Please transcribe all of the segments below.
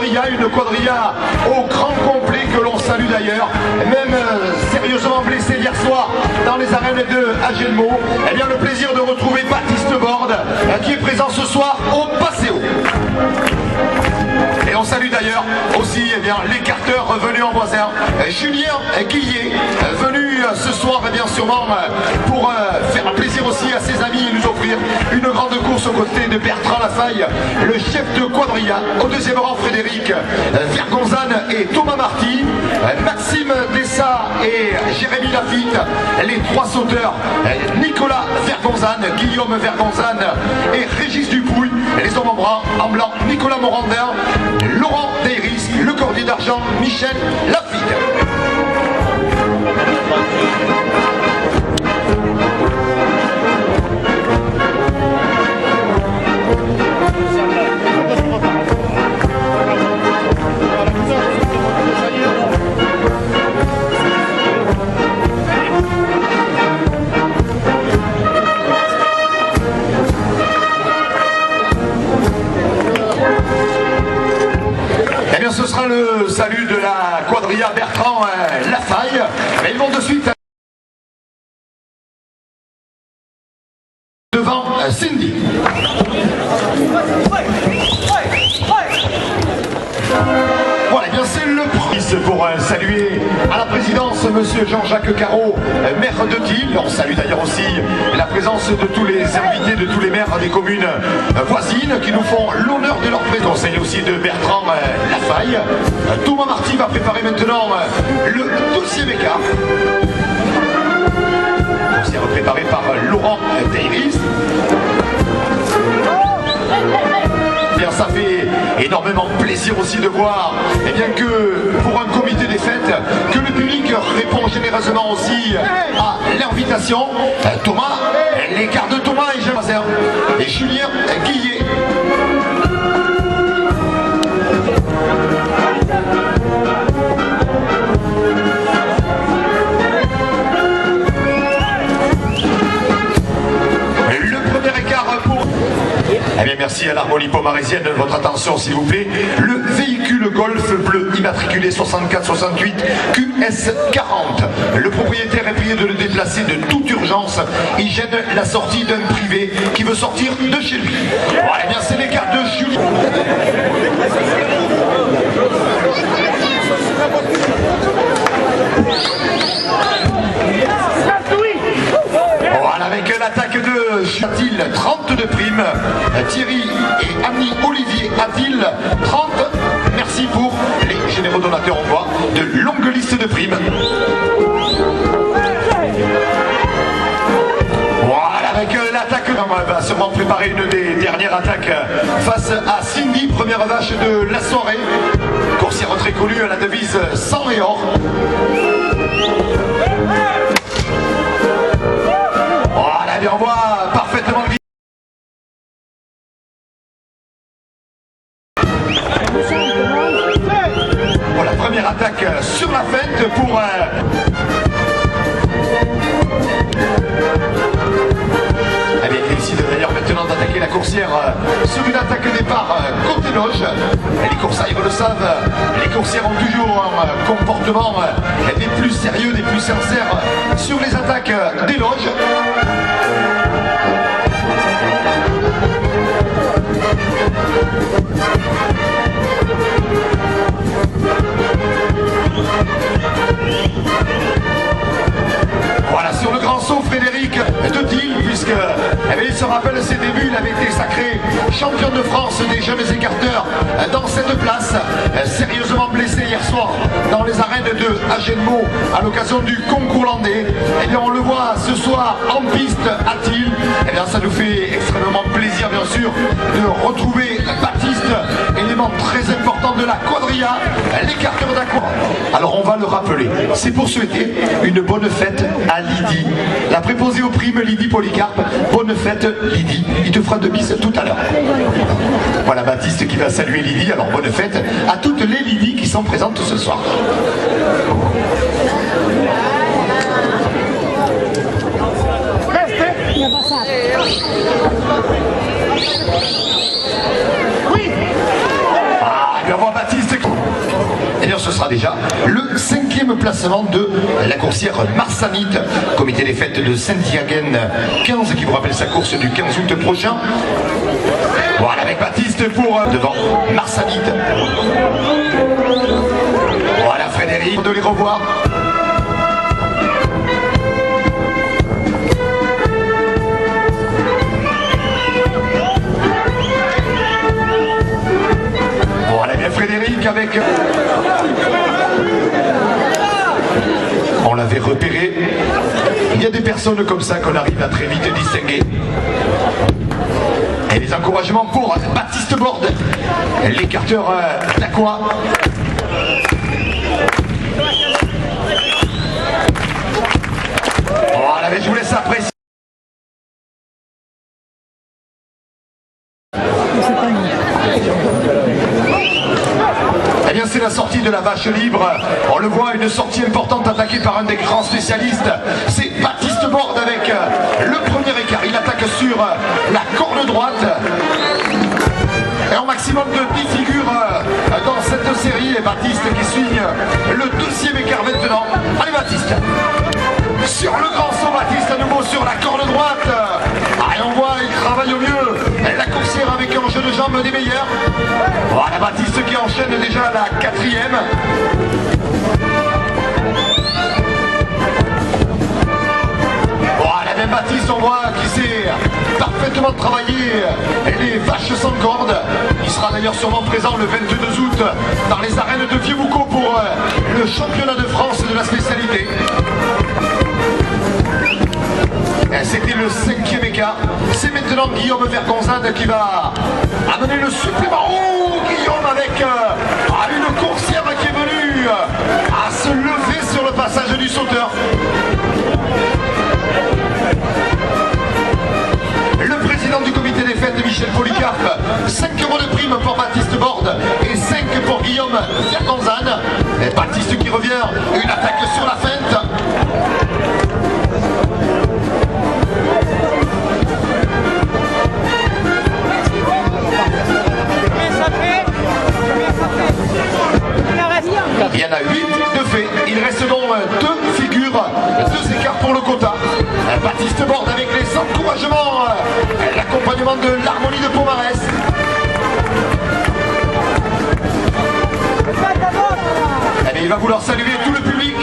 une quadrilla au grand complet que l'on salue d'ailleurs, même sérieusement blessé hier soir dans les arènes de Agenmo. Eh bien, le plaisir de retrouver Baptiste Borde qui est présent ce soir au Paseo. Et on salue d'ailleurs aussi l'écarteur venu en voisin, Julien Guillet, venu ce soir bien sûrement pour faire plaisir aussi à ses amis et nous offrir une grande course aux côtés de Bertrand Lafaille, le chef de quadrilla. Au deuxième rang, Frédéric Vergonzane et Thomas Marty, Maxime Dessa et Jérémy Lafitte, les trois sauteurs, Nicolas Vergonzane, Guillaume Vergonzane et Régis Dupouille, les hommes en blanc, Nicolas Morandin, Laurent Deiris, le cordier d'argent, Michel Lafitte. Eh bien, ce sera le salut de la quadrilla Bertrand Lafaille. Mais ils vont de suite devant Cindy. Voilà, eh bien c'est le prix pour saluer à la présidence monsieur Jean-Jacques Carreau, maire de Tille. On salue d'ailleurs aussi la présence de tous les invités, de tous les maires des communes voisines qui nous font l'honneur de leur présence. On salue aussi de Bertrand Lafaille. Thomas Marty va préparer maintenant le deuxième écart. C'est préparé par Laurent Deiris. Bien, ça fait énormément plaisir aussi de voir que pour un comité des fêtes, que le public répond généreusement aussi à l'invitation. Thomas, l'écart de Thomas et Julien Guillet. Eh bien, merci à l'Harmonie Pomaresienne de votre attention, s'il vous plaît. Le véhicule Golf bleu immatriculé 6468 QS40. Le propriétaire est prié de le déplacer de toute urgence. Il gêne la sortie d'un privé qui veut sortir de chez lui. Voilà, eh bien, c'est l'écart de Julie. Voilà, avec l'attaque de Chatil, 30 de prime. Thierry et Annie Olivier Atil, 30. Merci pour les généraux donateurs, on voit de longues listes de primes. Voilà, avec l'attaque, on va sûrement préparer une des dernières attaques face à Cindy, première vache de la soirée. Coursière très connue à la devise sang et or. Voilà, et on voit parfaitement le voilà, première attaque sur la fête pour il décide d'ailleurs maintenant d'attaquer la coursière sur une attaque départ côté loge. Les coursières le savent, les coursières ont toujours un comportement des plus sérieux, des plus sincères sur les attaques des loges. Voilà, sur le grand saut, Frédéric de Tille, puisque il se rappelle ses débuts, il avait été sacré champion de France des jeunes écarteurs dans cette place, sérieusement blessé hier soir dans les arènes de Agenmo à l'occasion du concours landais. Eh bien, on le voit ce soir en piste à Tille. Eh bien, ça nous fait extrêmement plaisir, bien sûr, de retrouver Baptiste, élément très important de la quadrilla, l'écarteur d'Aquan. Alors, on va le rappeler, c'est pour souhaiter une bonne fête à Lydie, la préposée aux primes Lydie Polycarpe. Bonne fête Lydie, il te fera de bises tout à l'heure. Voilà Baptiste qui va saluer Lydie, alors bonne fête à toutes les Lydie qui sont présentes ce soir. Oui. Ah, et bien on voit Baptiste sera déjà le 5e placement de la coursière Marsanite, comité des fêtes de Saint-Diagène 15, qui vous rappelle sa course du 15 août prochain. Voilà, avec Baptiste pour devant Marsanite. Voilà Frédéric, de les revoir. Voilà bien Frédéric avec... On l'avait repéré. Il y a des personnes comme ça qu'on arrive à très vite distinguer. Et les encouragements pour Baptiste Borde, l'écarteur d'Aqua. Voilà, mais je vous laisse apprécier. Eh bien, c'est la sortie de la vache libre. On le voit, une sortie importante attaquée par un des grands spécialistes. C'est Baptiste Borde avec le premier écart. Il attaque sur la corne droite. Et un maximum de 10 figures dans cette série. Et Baptiste qui signe le 2e écart maintenant. Allez Baptiste. Sur le grand saut, Baptiste à nouveau sur la corne droite. Et on voit, il travaille au mieux. La coursière avec un jeu de jambes des meilleurs. Voilà Baptiste qui enchaîne déjà la 4e. Voilà même Baptiste, on voit qu'il sait parfaitement travailler les vaches sans corde. Il sera d'ailleurs sûrement présent le 22 août dans les arènes de Vieux-Boucau pour le championnat de France de la spécialité. C'était le 5e écart. C'est maintenant Guillaume Vergonzade qui va amener le supplément. Oh, Guillaume avec une coursière qui est venue à se lever sur le passage du sauteur. Le président du comité des fêtes, Michel Polycarpe, 5 € de prime pour Baptiste Borde et 5 pour Guillaume Vergonzade. Et Baptiste qui revient, une attaque sur la feinte. Il y en a 8 de fait. Il reste donc 2 figures, 2 écarts pour le quota. Baptiste Borde avec les encouragements, l'accompagnement de l'harmonie de Pomarès. Et il va vouloir saluer tout le public.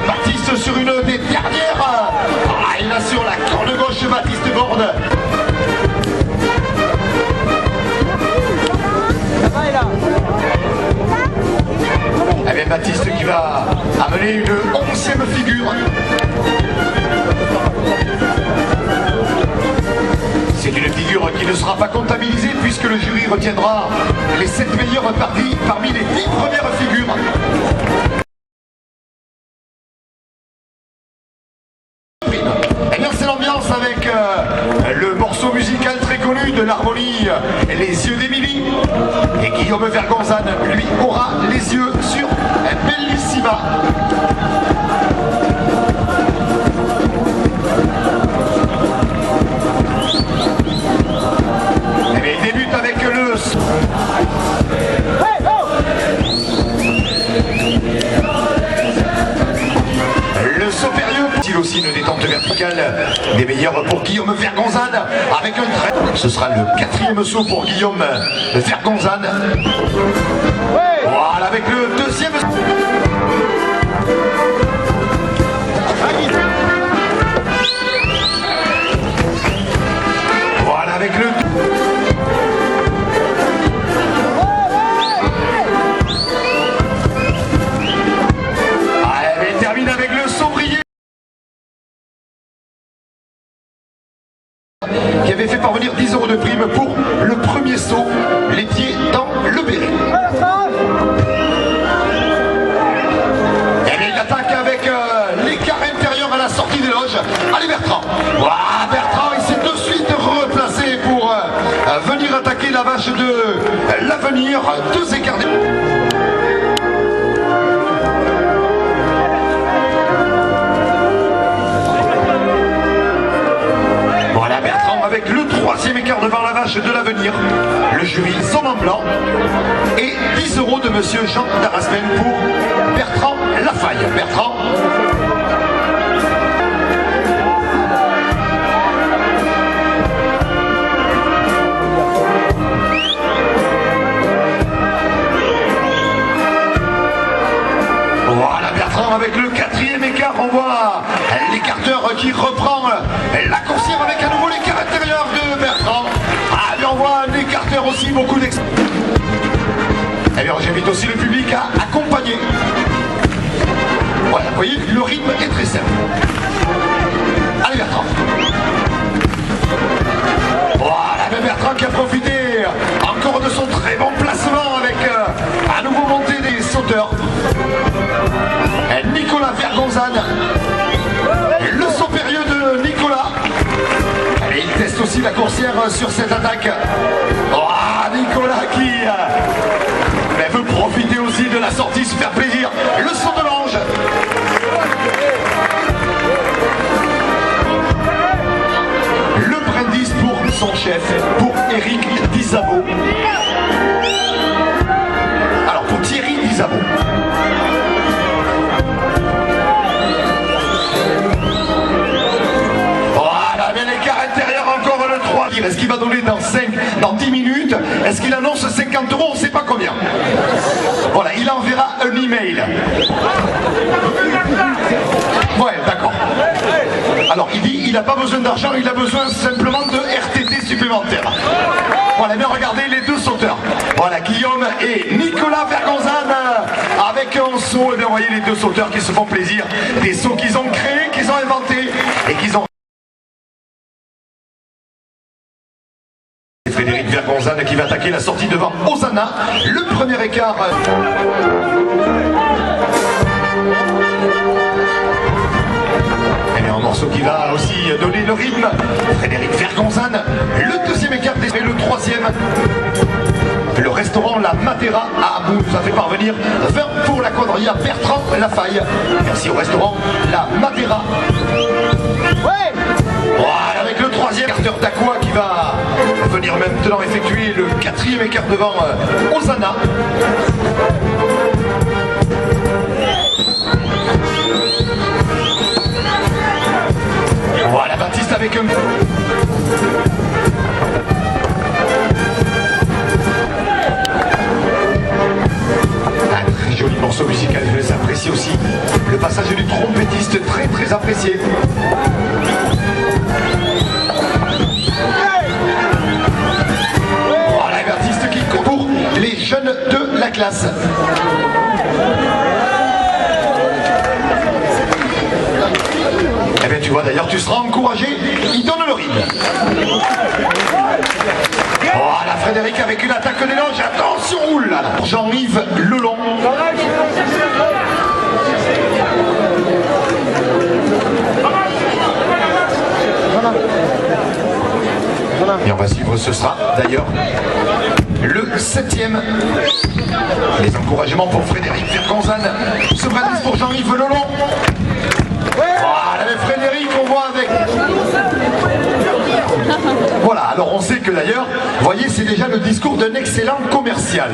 Baptiste sur une des dernières. Il a sur la corne gauche Baptiste Borde. Eh bien Baptiste qui va amener une 11e figure. C'est une figure qui ne sera pas comptabilisée puisque le jury retiendra les 7 meilleures parmi les 10 premières figures. Eh bien c'est l'ambiance avec le morceau musical très connu de l'harmonie Les yeux d'Émilie. Et Guillaume Vergonzade, lui, aura les yeux sur Bellissima. Eh bien, il débute avec le... Le saut périlleux. Il aussi une détente verticale des meilleurs pour Guillaume Vergonzade avec un trait. Ce sera le 4e saut pour Guillaume Vergonzade. Voilà avec le 2e. Voilà avec le... Allez, il termine avec le saut brillé. Qui avait fait parvenir 10 € de prime pour le premier saut, les pieds dans le béret. Et bien il attaque avec l'écart intérieur à la sortie des loges. Allez Bertrand. Voilà, Bertrand, il s'est de suite replacé pour venir attaquer la vache de l'avenir. 2 écarts. Avec le 3e écart devant la vache de l'avenir, le jury sommes en blanc et 10 € de monsieur Jean Daraspen pour Lafaille. Bertrand. Voilà Bertrand avec le quatrième écart, on voit l'écarteur qui reprend la coursière avec à nouveau l'écart intérieur de Bertrand. Ah, mais on voit un écarteur aussi, beaucoup d'expérience. Eh bien, j'invite aussi le public à accompagner. Voilà, vous voyez, le rythme est très simple. Allez Bertrand. Voilà, Bertrand qui a profité encore de son très bon placement avec à nouveau montée des sauteurs. Nicolas Vergonzane. Le saut périlleux de Nicolas. Et il teste aussi la coursière sur cette attaque. Oh, Nicolas qui veut profiter aussi de la sortie, se faire plaisir. Le saut de l'ange. Le brindis pour son chef, pour Eric Dizabo. Alors pour Thierry Dizabo. Voilà, bien l'écart intérieur encore le 3. Est-ce qu'il va donner dans 10 minutes? Est-ce qu'il annonce 50 €? On ne sait pas combien. Voilà, il enverra un email. Ouais, d'accord. Alors, il dit il n'a pas besoin d'argent, il a besoin simplement de RTT supplémentaires. Voilà, bien regardez les deux sauteurs. Voilà, Guillaume et Nicolas Vergonzane avec un saut. Et bien, vous voyez les deux sauteurs qui se font plaisir. Des sauts qu'ils ont créés, qu'ils ont inventés et qu'ils ont... Frédéric Vergonzane qui va attaquer la sortie devant Osana. Le premier écart. Et un morceau qui va aussi donner le rythme. Frédéric Vergonzane. Le deuxième écart et le troisième. Le restaurant La Matera à Abou nous a fait parvenir 20 pour la quadrilla Bertrand Lafaille. Merci au restaurant La Matera. Ouais. Voilà, avec le troisième écarteur d'Aqua qui va venir maintenant effectuer le quatrième écart devant Osana. Voilà, Baptiste avec un... Un très joli morceau musical, je les apprécie aussi. Le passage du trompettiste très très apprécié. Voilà, un artiste qui court pour les jeunes de la classe. Eh bien tu vois d'ailleurs, tu seras encouragé, il donne le rythme. Voilà, Frédéric avec une attaque d'éloge, attention, oulala. Jean-Yves Lelon. Et on va suivre, ce sera d'ailleurs le 7e. Les encouragements pour Frédéric Vergonzane. Ce brindis pour Jean-Yves Lelon. Voilà, mais Frédéric, on voit avec... Voilà, alors on sait que d'ailleurs, vous voyez, c'est déjà le discours d'un excellent commercial.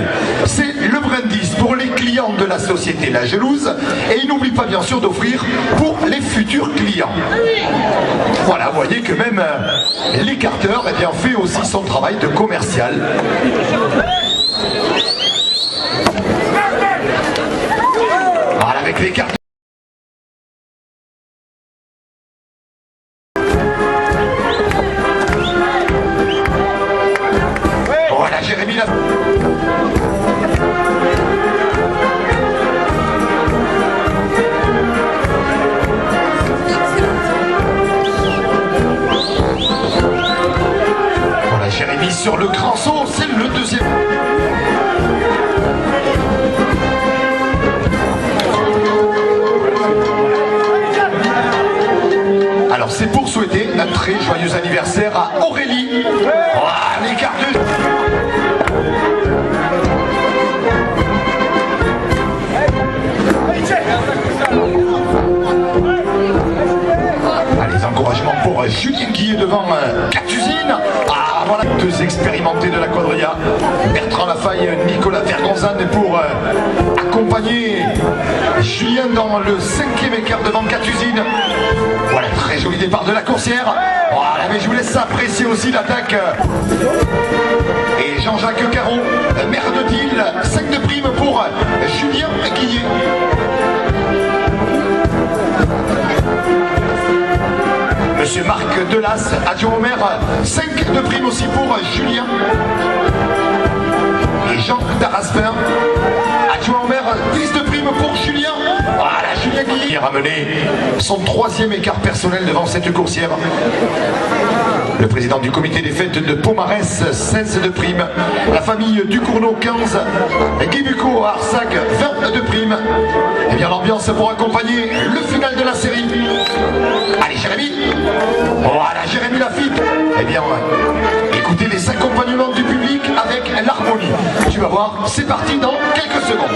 C'est le brindis pour les clients de la société La Jalouse, et il n'oublie pas bien sûr d'offrir pour les futurs clients. Voilà, vous voyez que même l'écarteur eh bien, fait aussi son travail de commercial. Voilà, avec l'écarteur. Jérémy Lafont. Voilà, Jérémy sur le grand saut, c'est le deuxième. Alors c'est pour souhaiter un très joyeux anniversaire à Aurélie. Voilà, l'écart de... Les encouragements pour Julien qui est devant Cactusine. Ah voilà, deux expérimentés de la quadrilla. Bertrand Lafaille, Nicolas Vergonzane pour accompagner Julien dans le 5e écart devant Catuzine. Voilà, très joli départ de la coursière. Voilà, mais je vous laisse apprécier aussi l'attaque. Et Jean-Jacques Caron, maire de Dille, 5 de prime pour Julien Guillet. Monsieur Marc Delas, adjoint au maire, 5 de prime aussi pour Julien. Et Jean Daraspin, adjoint au maire, 10 de prime pour Julien. Voilà, Julien Guillet a ramené son 3e écart personnel devant cette coursière. Le président du comité des fêtes de Pomarès, 16 de prime. La famille Ducournau, 15. Guy Bucco à Arsac, 20 de prime. Et bien l'ambiance pour accompagner le final de la série. Allez Jérémy. Voilà Jérémy Lafitte. Eh bien, écoutez les accompagnements du public avec l'harmonie. Tu vas voir, c'est parti dans quelques secondes.